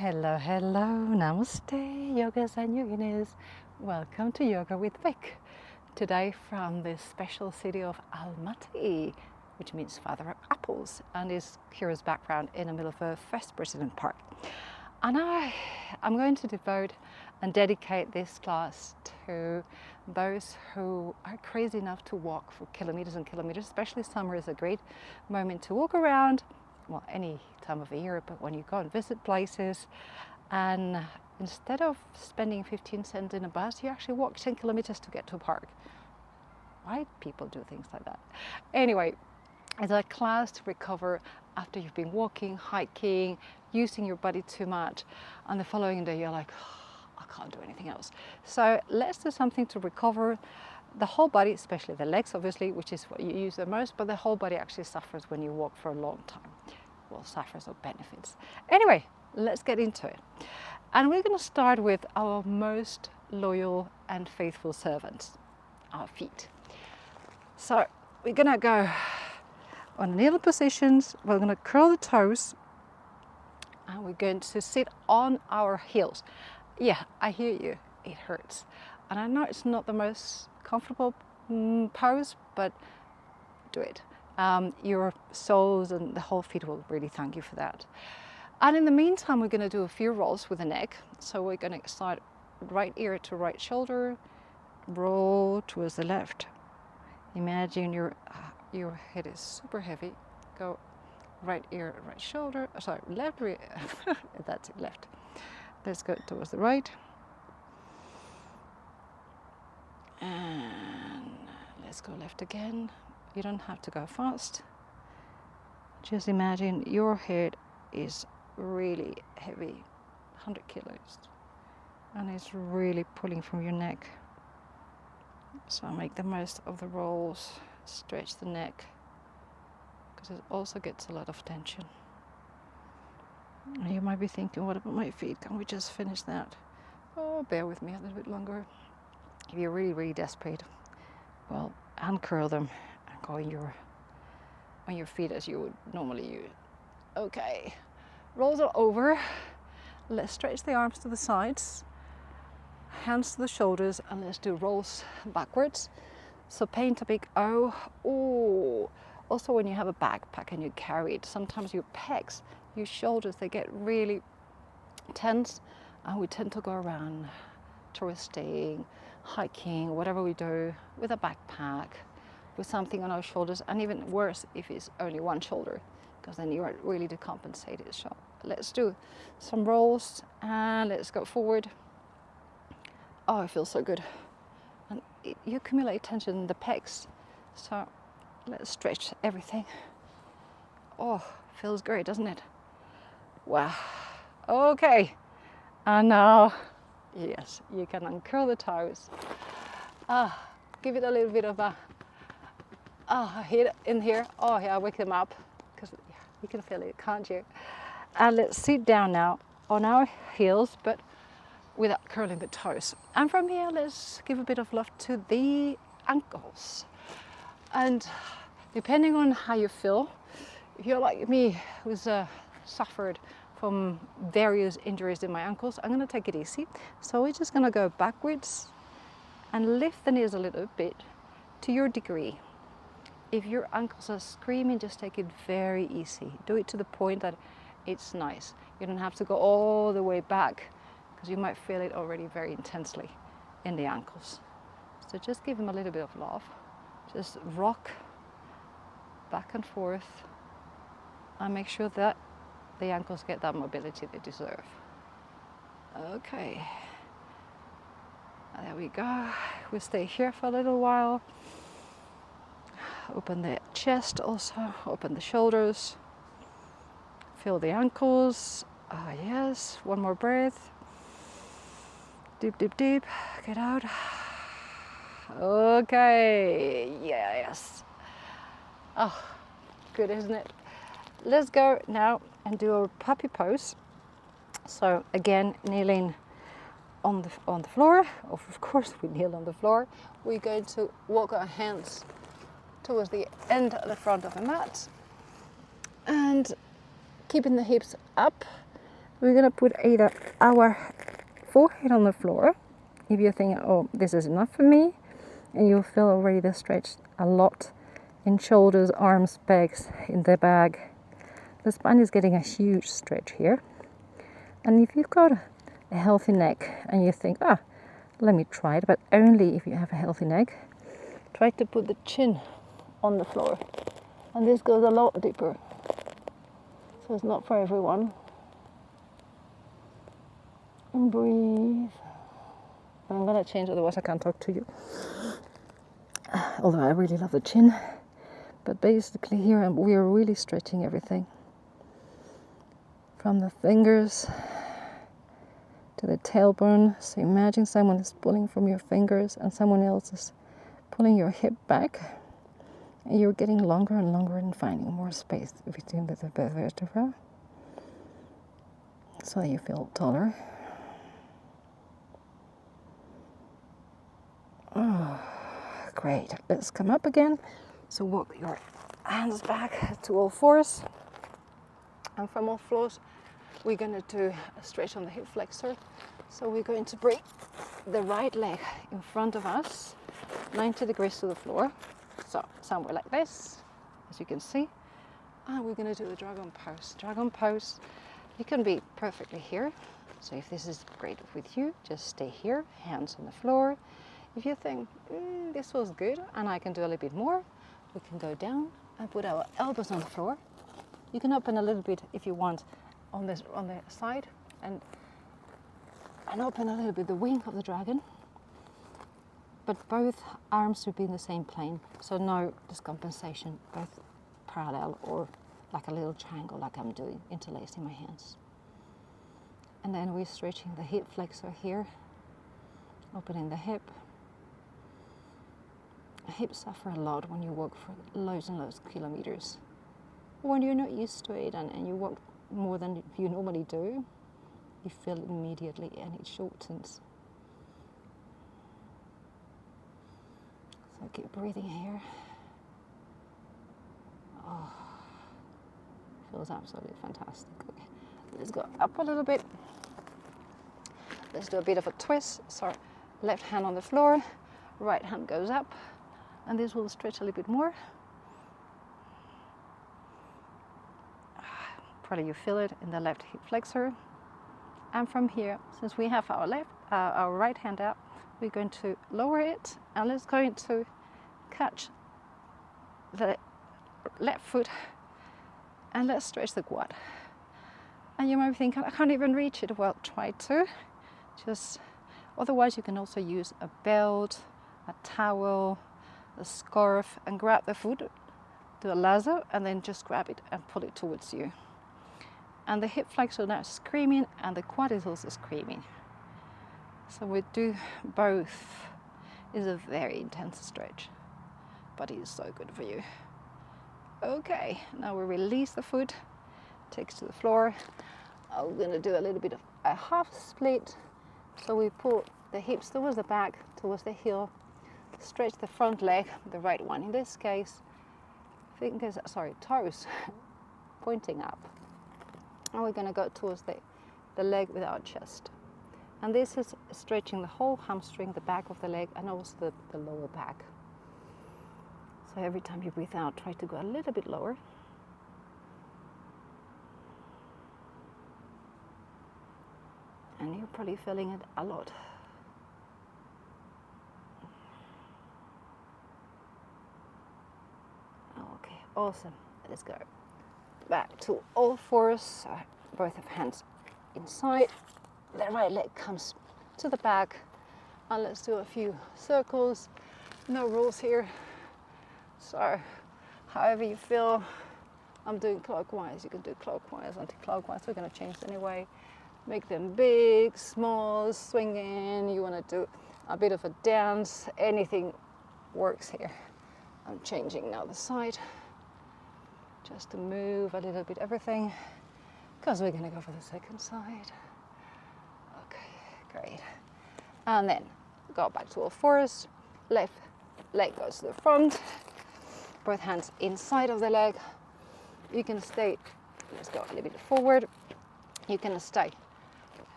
Hello, hello, namaste, yogas and yoginis. Welcome to Yoga with Vic. Today from the special city of Almaty, which means father of apples, and is curious background in the middle of a First President Park. And I'm going to devote and dedicate this class to those who are crazy enough to walk for kilometers and kilometers. Especially summer is a great moment to walk around, well, any time of the year, but when you go and visit places, and instead of spending 15 cents in a bus, you actually walk 10 kilometers to get to a park. Right? People do things like that. Anyway, it's a class to recover after you've been walking, hiking, using your body too much, and the following day you're like, oh, I can't do anything else. So let's do something to recover the whole body, especially the legs, obviously, which is what you use the most, but the whole body actually suffers when you walk for a long time. Well, suffers or benefits. Anyway, let's get into it. And we're going to start with our most loyal and faithful servants, our feet. So we're going to go on kneeling positions. We're going to curl the toes, and we're going to sit on our heels. Yeah, I hear you. It hurts. And I know it's not the most comfortable pose, but do it. Your soles and the whole feet will really thank you for that. And in the meantime, we're going to do a few rolls with the neck. So we're going to start right ear to right shoulder, roll towards the left. Imagine your head is super heavy. Go right ear, right shoulder. Sorry, left ear. That's it, left. Let's go towards the right. And let's go left again. You don't have to go fast. Just imagine your head is really heavy, 100 kilos, and it's really pulling from your neck. So make the most of the rolls, stretch the neck, because it also gets a lot of tension. And you might be thinking, what about my feet? Can we just finish that? Oh, bear with me a little bit longer. If you're really, really desperate, well, uncurl them and go on your feet as you would normally use. Okay, rolls are over. Let's stretch the arms to the sides, hands to the shoulders, and let's do rolls backwards. So paint a big O. Ooh. Also, when you have a backpack and you carry it, sometimes your pecs, your shoulders, they get really tense, and we tend to go around touristing, hiking, whatever we do, with a backpack, with something on our shoulders, and even worse if it's only one shoulder, because then you are really decompensated. So let's do some rolls, and let's go forward. Oh, it feels so good. And you accumulate tension in the pecs, so let's stretch everything. Oh, feels great, doesn't it? Wow. Okay, and now, yes, you can uncurl the toes. Give it a little bit of a hit in here. Oh yeah, wake them up, because you can feel it, can't you? And let's sit down now on our heels, but without curling the toes. And from here, let's give a bit of love to the ankles. And depending on how you feel, if you're like me, who's suffered from various injuries in my ankles, I'm going to take it easy. So we're just going to go backwards and lift the knees a little bit to your degree. If your ankles are screaming, just take it very easy. Do it to the point that it's nice. You don't have to go all the way back, because you might feel it already very intensely in the ankles. So just give them a little bit of love. Just rock back and forth, and make sure that the ankles get that mobility they deserve. Okay. There we go. We'll stay here for a little while. Open the chest also, open the shoulders. Feel the ankles. Ah, yes, one more breath. Deep, deep, deep. Get out. Okay, yes. Oh, good, isn't it? Let's go now and do our puppy pose. So again, kneeling on the floor. Of course, we kneel on the floor. We're going to walk our hands towards the end of the front of the mat, and keeping the hips up we're going to put either our forehead on the floor, if you think, oh, this is enough for me, and you'll feel already the stretch a lot in shoulders, arms, backs, in the back. The spine is getting a huge stretch here. And if you've got a healthy neck and you think, let me try it, but only if you have a healthy neck, try to put the chin on the floor. And this goes a lot deeper. So it's not for everyone. And breathe. I'm going to change, otherwise I can't talk to you. Although I really love the chin. But basically here we are really stretching everything. From the fingers to the tailbone. So imagine someone is pulling from your fingers and someone else is pulling your hip back. And you're getting longer and longer and finding more space between the vertebrae. So you feel taller. Oh, great. Let's come up again. So walk your hands back to all fours. And from all fours, we're going to do a stretch on the hip flexor. So we're going to bring the right leg in front of us, 90 degrees to the floor. So somewhere like this, as you can see. And we're going to do a dragon pose. Dragon pose, you can be perfectly here. So if this is great with you, just stay here, hands on the floor. If you think, this was good and I can do a little bit more, we can go down and put our elbows on the floor. You can open a little bit if you want on the side and open a little bit the wing of the dragon. But both arms should be in the same plane, so no discompensation, both parallel or like a little triangle like I'm doing, interlacing my hands. And then we're stretching the hip flexor here, opening the hip. Hips suffer a lot when you walk for loads and loads of kilometers. When you're not used to it and you walk more than you normally do, you feel it immediately and it shortens. So keep breathing here. Oh, feels absolutely fantastic. Okay. Let's go up a little bit. Let's do a bit of a twist. So left hand on the floor, right hand goes up. And this will stretch a little bit more. Probably you feel it in the left hip flexor. And from here, since we have our right hand out, we're going to lower it and let's going to catch the left foot and let's stretch the quad. And you might be thinking, I can't even reach it. Well, try to. Otherwise you can also use a belt, a towel, a scarf and grab the foot, do a lasso and then just grab it and pull it towards you. And the hip flexor now is screaming and the quad is also screaming. So we do both. It's a very intense stretch, but it is so good for you. Okay, now we release the foot, takes to the floor. I'm going to do a little bit of a half split. So we pull the hips towards the back, towards the heel, stretch the front leg, the right one in this case, toes pointing up. And we're going to go towards the leg with our chest. And this is stretching the whole hamstring, the back of the leg, and also the lower back. So every time you breathe out, try to go a little bit lower. And you're probably feeling it a lot. Okay, awesome. Let's go back to all fours. Both of hands inside. The right leg comes to the back. And let's do a few circles. No rules here. So, however you feel. I'm doing clockwise. You can do clockwise, anti-clockwise. We're going to change anyway. Make them big, small, swinging. You want to do a bit of a dance. Anything works here. I'm changing now the side. Just to move a little bit everything. Because we're going to go for the second side. Okay, great. And then go back to all fours. Left leg goes to the front. Both hands inside of the leg. You can stay, let's go a little bit forward. you can stay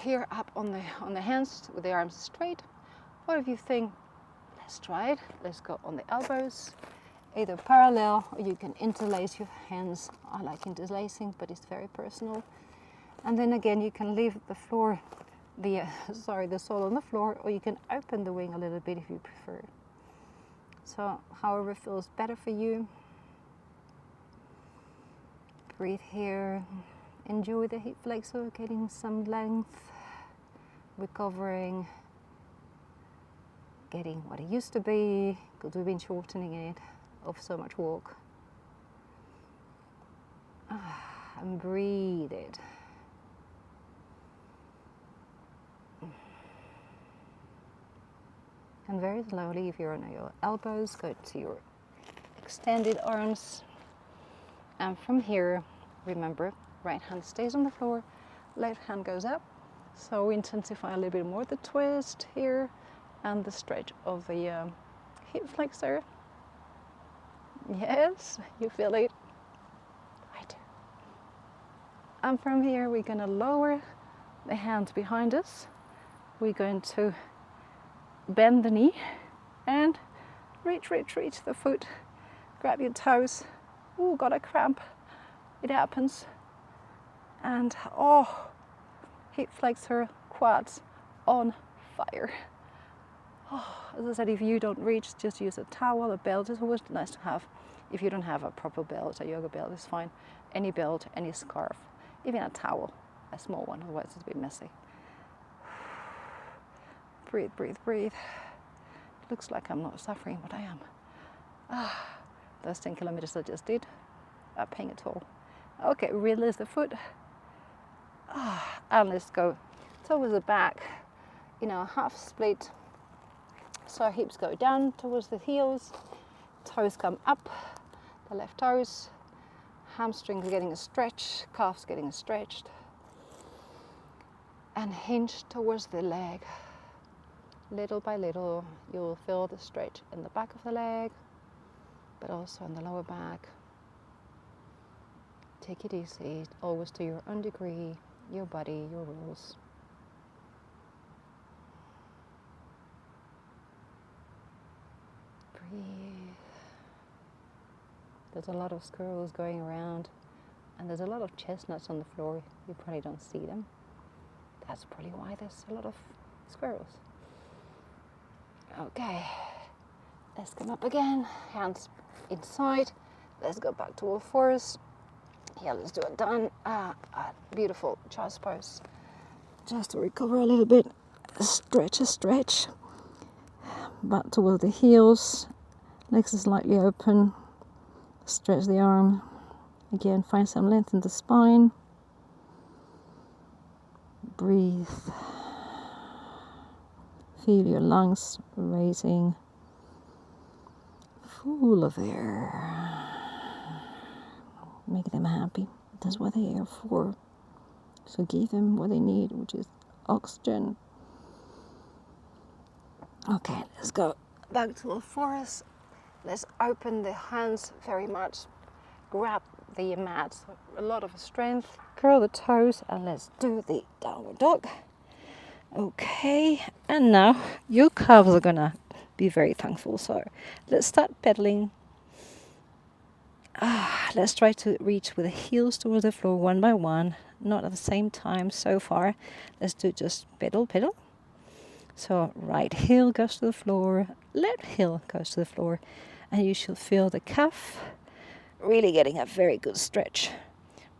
here up on the hands with the arms straight, or if you think, let's try it, let's go on the elbows, either parallel or you can interlace your hands. I like interlacing, but it's very personal. And then again, you can leave the floor, the sole on the floor, or you can open the wing a little bit if you prefer. So however feels better for you. Breathe here. Enjoy the hip flexor, getting some length, recovering, getting what it used to be, because we've been shortening it of so much walk. And breathe it. And very slowly, if you're on your elbows, go to your extended arms. And from here, remember, right hand stays on the floor, left hand goes up. So we intensify a little bit more the twist here and the stretch of the hip flexor. Yes, you feel it? I do. And from here, we're going to lower the hands behind us. We're going to bend the knee and reach the foot. Grab your toes. Ooh, got a cramp. It happens. And oh, hip flexor, quads on fire. Oh, as I said, if you don't reach, just use a towel, a belt. It's always nice to have. If you don't have a proper belt, a yoga belt is fine. Any belt, any scarf, even a towel, a small one, otherwise it's a bit messy. Breathe, breathe, breathe. It looks like I'm not suffering, but I am. Those 10 kilometers I just did, are paying it all. Okay, release the foot. And let's go towards the back, half split. So hips go down towards the heels, toes come up, the left toes, hamstrings getting a stretch, calves getting stretched, and hinge towards the leg. Little by little, you'll feel the stretch in the back of the leg, but also in the lower back. Take it easy, always to your own degree, your body, your rules. Breathe. There's a lot of squirrels going around, and there's a lot of chestnuts on the floor. You probably don't see them. That's probably why there's a lot of squirrels. Okay, let's come up again, hands inside. Let's go back to all fours. Yeah, let's do it done. Beautiful child's pose. Just to recover a little bit, stretch. Back toward the heels, legs are slightly open. Stretch the arm. Again, find some length in the spine. Breathe. Feel your lungs raising, full of air. Make them happy. That's what they are for. So give them what they need, which is oxygen. Okay, let's go back to the forest. Let's open the hands very much. Grab the mat, a lot of strength. Curl the toes, and let's do the downward dog. Okay, and now your calves are gonna be very thankful. So let's start pedaling. Let's try to reach with the heels towards the floor one by one, not at the same time so far. Let's do just pedal. So right heel goes to the floor, left heel goes to the floor, and you should feel the calf really getting a very good stretch.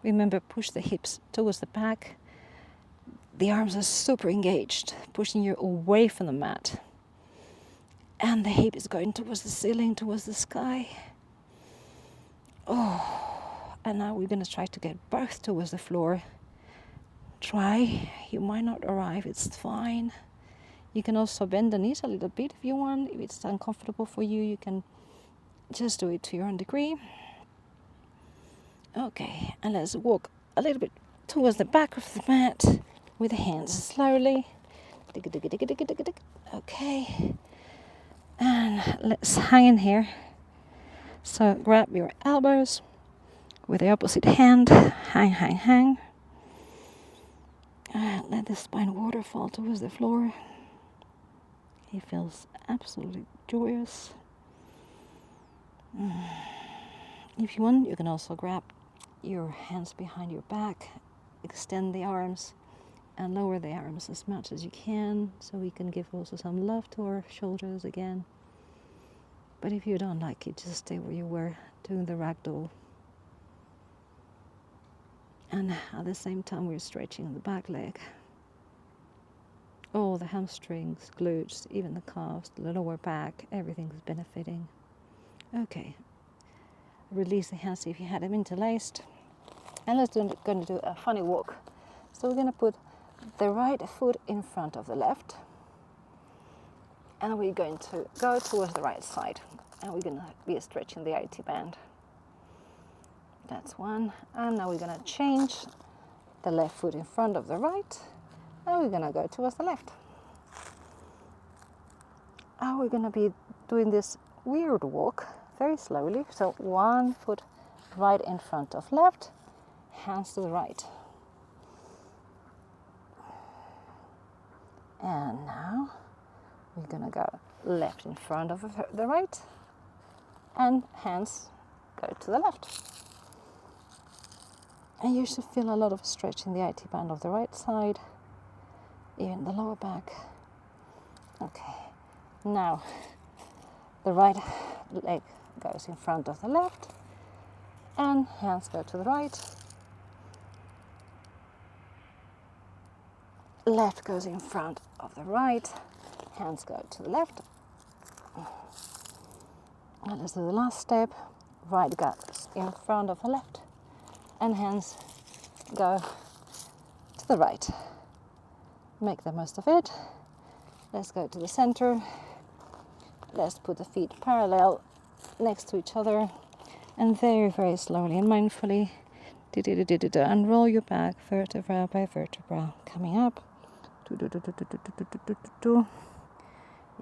Remember, push the hips towards the back. The arms are super engaged, pushing you away from the mat. And the hip is going towards the ceiling, towards the sky. Oh, and now we're going to try to get both towards the floor. Try. You might not arrive, it's fine. You can also bend the knees a little bit if you want. If it's uncomfortable for you, you can just do it to your own degree. Okay, and let's walk a little bit towards the back of the mat with the hands slowly. Okay, and let's hang in here. So grab your elbows with the opposite hand, hang. Let the spine waterfall towards the floor. He feels absolutely joyous. If you want, you can also grab your hands behind your back, extend the arms, and lower the arms as much as you can, so we can give also some love to our shoulders again. But if you don't like it, just stay where you were doing the ragdoll. And at the same time, we're stretching the back leg. All the hamstrings, glutes, even the calves, the lower back, everything's benefiting. Okay. Release the hands if you had them interlaced. And let's going to do a funny walk. So we're going to put the right foot in front of the left. And we're going to go towards the right side. And we're going to be stretching the IT band. That's one. And now we're going to change the left foot in front of the right. And we're going to go towards the left. And we're going to be doing this weird walk very slowly. So one foot right in front of left, hands to the right. And now we're going to go left in front of the right, and hands go to the left. And you should feel a lot of stretch in the IT band of the right side, even the lower back. Okay, now the right leg goes in front of the left, and hands go to the right. Left goes in front of the right, hands go to the left. And let's do the last step. Right goes in front of the left, and hands go to the right. Make the most of it. Let's go to the center. Let's put the feet parallel next to each other, and very, very slowly and mindfully unroll your back vertebra by vertebra, coming up.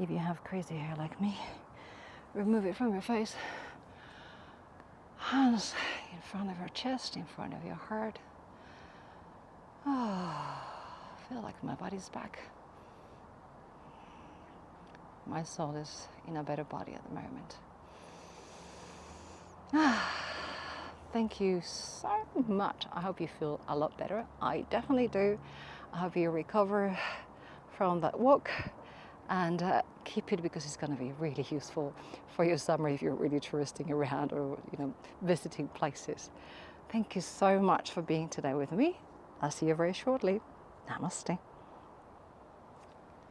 If you have crazy hair like me, remove it from your face. Hands in front of your chest, in front of your heart. I feel like my body's back. My soul is in a better body at the moment. Thank you so much. I hope you feel a lot better. I definitely do. I hope you recover from that walk, and keep it, because it's going to be really useful for your summer if you're really touristing around or visiting places. Thank you so much for being today with me. I'll see you very shortly. Namaste.